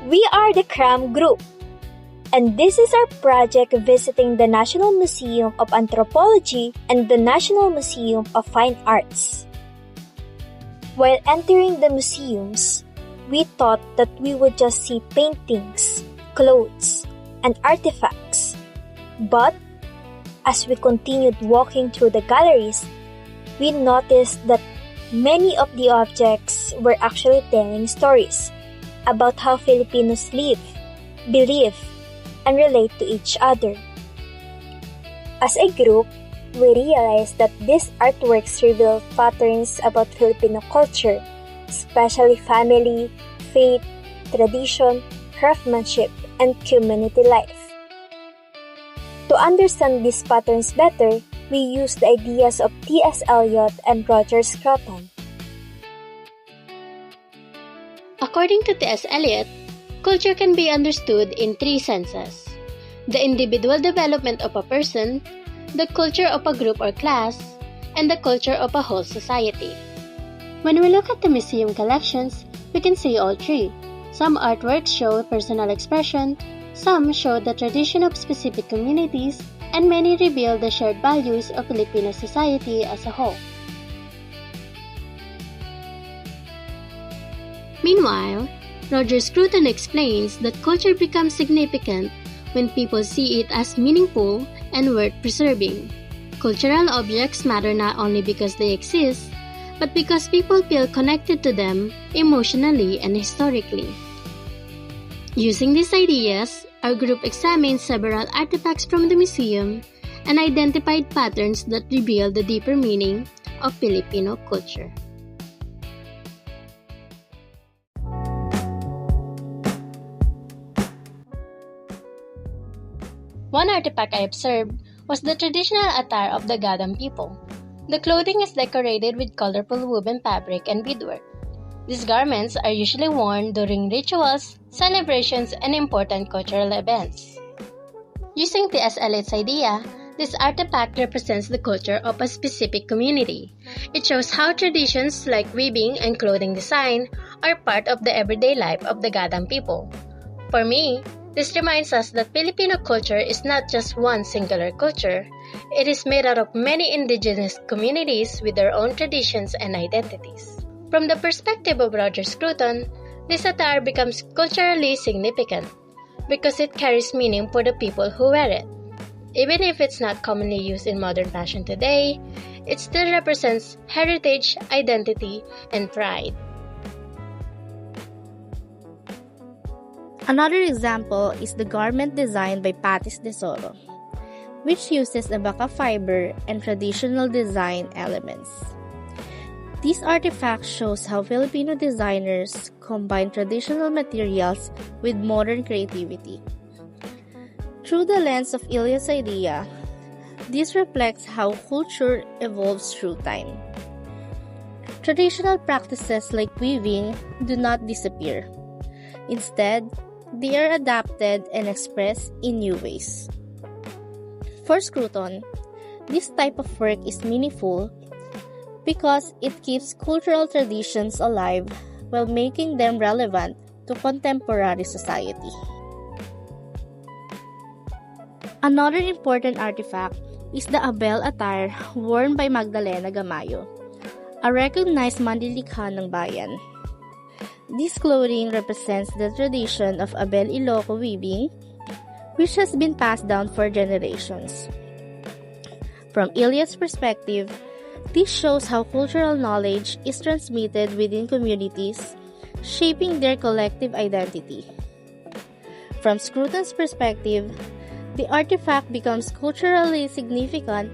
We are the KRAMM group, and this is our project visiting the National Museum of Anthropology and the National Museum of Fine Arts. While entering the museums, we thought that we would just see paintings, clothes, and artifacts. But as we continued walking through the galleries, we noticed that many of the objects were actually telling stories about how Filipinos live, believe, and relate to each other. As a group, we realized that these artworks reveal patterns about Filipino culture, especially family, faith, tradition, craftsmanship, and community life. To understand these patterns better, we used the ideas of T.S. Elliot and Roger Scruton. According to T.S. Elliot, culture can be understood in three senses: the individual development of a person, the culture of a group or class, and the culture of a whole society. When we look at the museum collections, we can see all three. Some artworks show personal expression, some show the tradition of specific communities, and many reveal the shared values of Filipino society as a whole. Meanwhile, Roger Scruton explains that culture becomes significant when people see it as meaningful and worth preserving. Cultural objects matter not only because they exist, but because people feel connected to them emotionally and historically. Using these ideas, our group examined several artifacts from the museum and identified patterns that reveal the deeper meaning of Filipino culture. One artifact I observed was the traditional attire of the Gadam people. The clothing is decorated with colorful woven fabric and beadwork. These garments are usually worn during rituals, celebrations, and important cultural events. Using T.S. Eliot's idea, this artifact represents the culture of a specific community. It shows how traditions like weaving and clothing design are part of the everyday life of the Gadam people. For me, this reminds us that Filipino culture is not just one singular culture. It is made out of many indigenous communities with their own traditions and identities. From the perspective of Roger Scruton, this attire becomes culturally significant because it carries meaning for the people who wear it. Even if it's not commonly used in modern fashion today, it still represents heritage, identity, and pride. Another example is the garment designed by Patis de Soro, which uses abaca fiber and traditional design elements. This artifact shows how Filipino designers combine traditional materials with modern creativity. Through the lens of Elliot's idea, this reflects how culture evolves through time. Traditional practices like weaving do not disappear. Instead, they are adapted and expressed in new ways. For Scruton, this type of work is meaningful because it keeps cultural traditions alive while making them relevant to contemporary society. Another important artifact is the Abel attire worn by Magdalena Gamayo, a recognized manlilikha ng bayan. This clothing represents the tradition of Abel Iloco weaving, which has been passed down for generations. From Elliot's perspective, this shows how cultural knowledge is transmitted within communities, shaping their collective identity. From Scruton's perspective, the artifact becomes culturally significant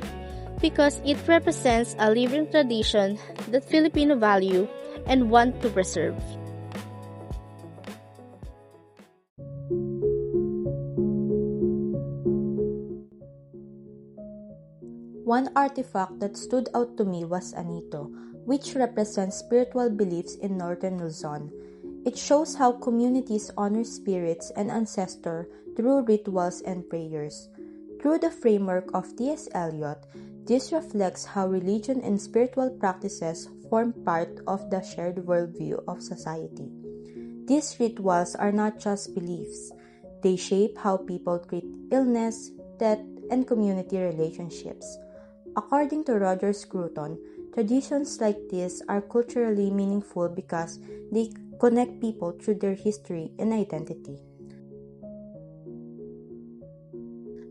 because it represents a living tradition that Filipino value and want to preserve. One artifact that stood out to me was Anito, which represents spiritual beliefs in northern Luzon. It shows how communities honor spirits and ancestors through rituals and prayers. Through the framework of T.S. Eliot, this reflects how religion and spiritual practices form part of the shared worldview of society. These rituals are not just beliefs. They shape how people treat illness, death, and community relationships. According to Roger Scruton, traditions like this are culturally meaningful because they connect people through their history and identity.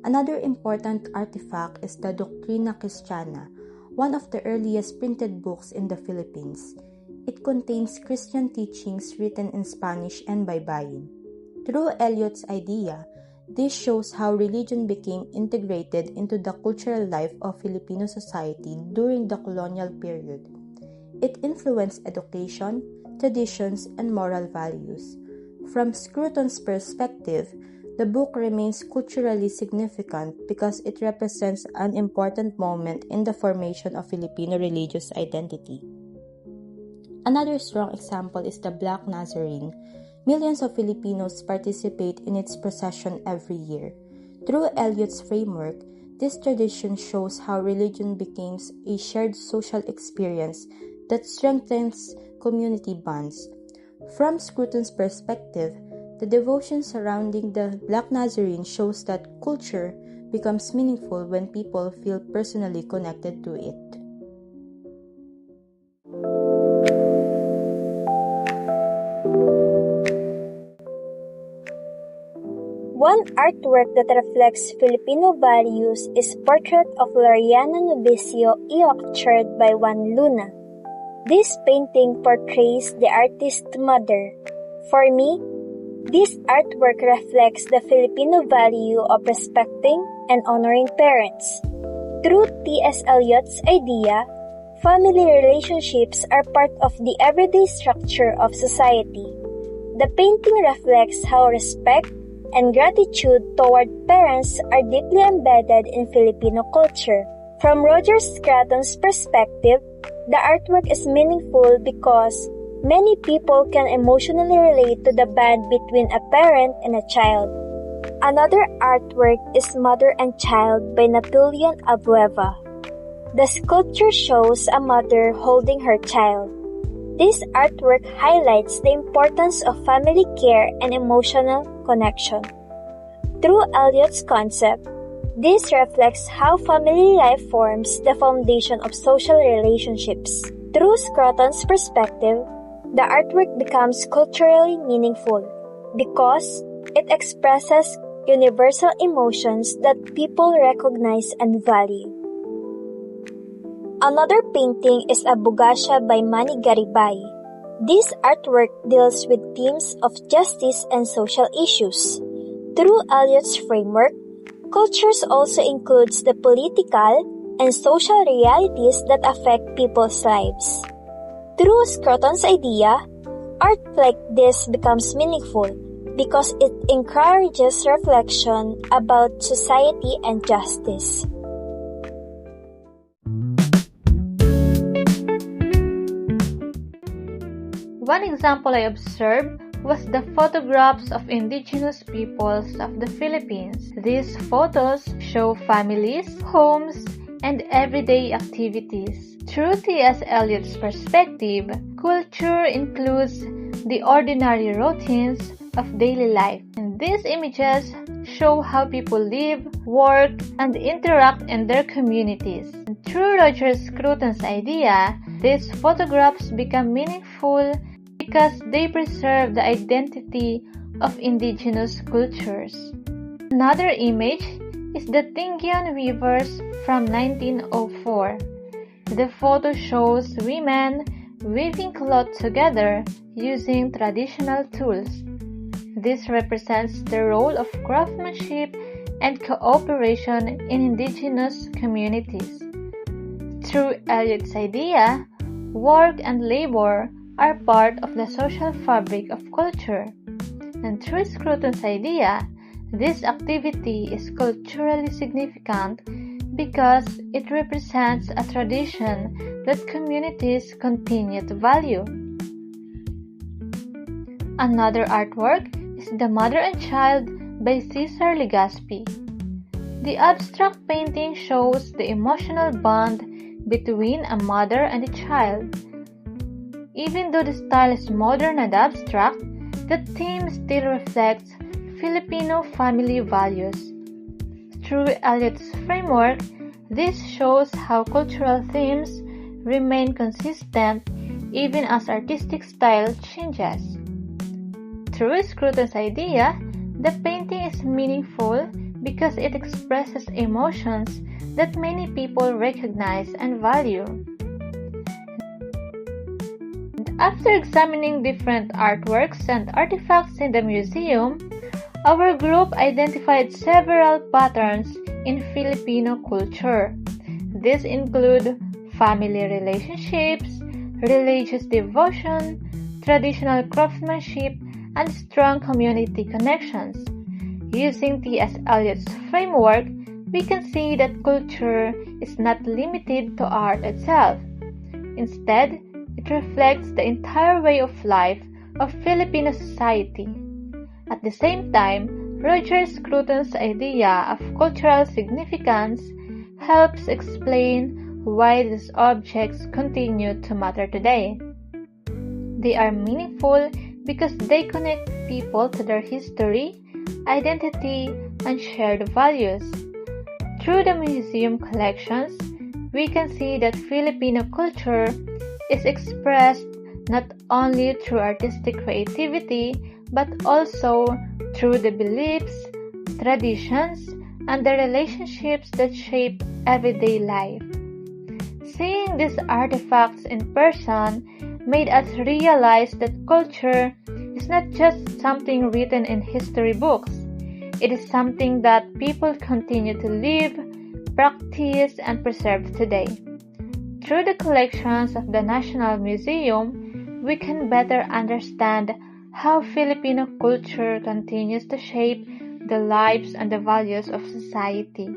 Another important artifact is the Doctrina Christiana, one of the earliest printed books in the Philippines. It contains Christian teachings written in Spanish and Baybayin. Through Elliot's idea, this shows how religion became integrated into the cultural life of Filipino society during the colonial period. It influenced education, traditions, and moral values. From Scruton's perspective, the book remains culturally significant because it represents an important moment in the formation of Filipino religious identity. Another strong example is the Black Nazarene. Millions of Filipinos participate in its procession every year. Through Elliot's framework, this tradition shows how religion becomes a shared social experience that strengthens community bonds. From Scruton's perspective, the devotion surrounding the Black Nazarene shows that culture becomes meaningful when people feel personally connected to it. One artwork that reflects Filipino values is Portrait of Loriana Novicio Ioctured by Juan Luna. This painting portrays the artist's mother. For me, this artwork reflects the Filipino value of respecting and honoring parents. Through T.S. Eliot's idea, family relationships are part of the everyday structure of society. The painting reflects how respect and gratitude toward parents are deeply embedded in Filipino culture. From Roger Scruton's perspective, the artwork is meaningful because many people can emotionally relate to the bond between a parent and a child. Another artwork is Mother and Child by Napoleon Abueva. The sculpture shows a mother holding her child. This artwork highlights the importance of family care and emotional connection. Through Eliot's concept, this reflects how family life forms the foundation of social relationships. Through Scruton's perspective, the artwork becomes culturally meaningful because it expresses universal emotions that people recognize and value. Another painting is Abogasya by Manny Garibay. This artwork deals with themes of justice and social issues. Through Eliot's framework, cultures also includes the political and social realities that affect people's lives. Through Scruton's idea, art like this becomes meaningful because it encourages reflection about society and justice. One example I observed was the photographs of indigenous peoples of the Philippines. These photos show families, homes, and everyday activities. Through T.S. Eliot's perspective, culture includes the ordinary routines of daily life. And these images show how people live, work, and interact in their communities. And through Roger Scruton's idea, these photographs become meaningful because they preserve the identity of indigenous cultures. Another image is the Tingyan weavers from 1904. The photo shows women weaving cloth together using traditional tools. This represents the role of craftsmanship and cooperation in indigenous communities. Through Eliot's idea, work and labor are part of the social fabric of culture. And through Scruton's idea, this activity is culturally significant because it represents a tradition that communities continue to value. Another artwork is The Mother and Child by Cesar Legazpi. The abstract painting shows the emotional bond between a mother and a child. Even though the style is modern and abstract, the theme still reflects Filipino family values. Through Elliot's framework, this shows how cultural themes remain consistent even as artistic style changes. Through Scruton's idea, the painting is meaningful because it expresses emotions that many people recognize and value. After examining different artworks and artifacts in the museum, our group identified several patterns in Filipino culture. These include family relationships, religious devotion, traditional craftsmanship, and strong community connections. Using T.S. Eliot's framework, we can see that culture is not limited to art itself. Instead, it reflects the entire way of life of Filipino society. At the same time, Roger Scruton's idea of cultural significance helps explain why these objects continue to matter today. They are meaningful because they connect people to their history, identity, and shared values. Through the museum collections, we can see that Filipino culture is expressed not only through artistic creativity but also through the beliefs, traditions, and the relationships that shape everyday life. Seeing these artifacts in person made us realize that culture is not just something written in history books. It is something that people continue to live, practice, and preserve today. Through the collections of the National Museum, we can better understand how Filipino culture continues to shape the lives and the values of society.